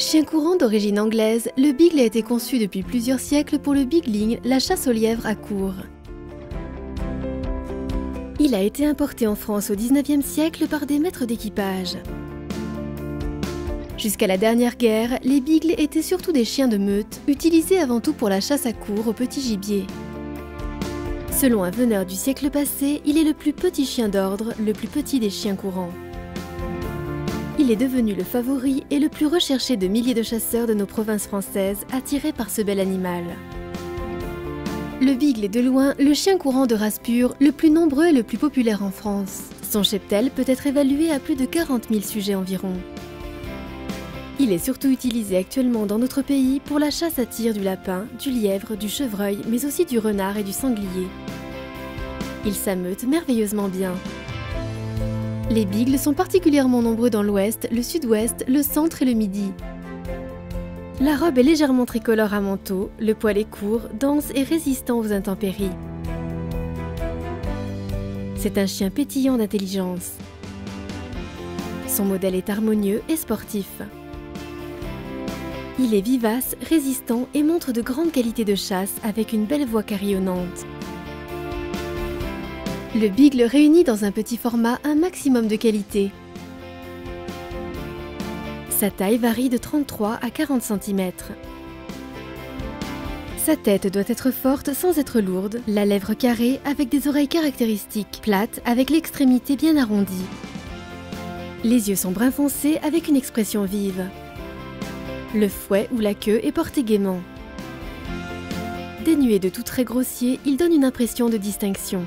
Chien courant d'origine anglaise, le Beagle a été conçu depuis plusieurs siècles pour le beagling, la chasse au lièvre à court. Il a été importé en France au XIXe siècle par des maîtres d'équipage. Jusqu'à la dernière guerre, les beagles étaient surtout des chiens de meute, utilisés avant tout pour la chasse à court au petit gibier. Selon un veneur du siècle passé, il est le plus petit chien d'ordre, le plus petit des chiens courants. Il est devenu le favori et le plus recherché de milliers de chasseurs de nos provinces françaises, attirés par ce bel animal. Le Beagle est de loin le chien courant de race pure, le plus nombreux et le plus populaire en France. Son cheptel peut être évalué à plus de 40 000 sujets environ. Il est surtout utilisé actuellement dans notre pays pour la chasse à tir du lapin, du lièvre, du chevreuil, mais aussi du renard et du sanglier. Il s'ameute merveilleusement bien. Les beagles sont particulièrement nombreux dans l'ouest, le sud-ouest, le centre et le midi. La robe est légèrement tricolore à manteau, le poil est court, dense et résistant aux intempéries. C'est un chien pétillant d'intelligence. Son modèle est harmonieux et sportif. Il est vivace, résistant et montre de grandes qualités de chasse avec une belle voix carillonnante. Le Beagle réunit dans un petit format un maximum de qualité. Sa taille varie de 33 à 40 cm. Sa tête doit être forte sans être lourde, la lèvre carrée avec des oreilles caractéristiques, plates avec l'extrémité bien arrondie. Les yeux sont brun foncé avec une expression vive. Le fouet ou la queue est porté gaiement. Dénué de tout trait grossier, il donne une impression de distinction.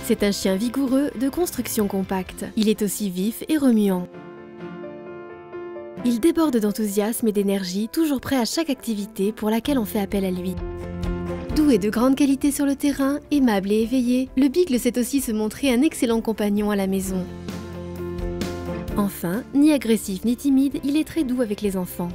C'est un chien vigoureux, de construction compacte. Il est aussi vif et remuant. Il déborde d'enthousiasme et d'énergie, toujours prêt à chaque activité pour laquelle on fait appel à lui. Doué de grandes qualités sur le terrain, aimable et éveillé, le Beagle sait aussi se montrer un excellent compagnon à la maison. Enfin, ni agressif ni timide, il est très doux avec les enfants.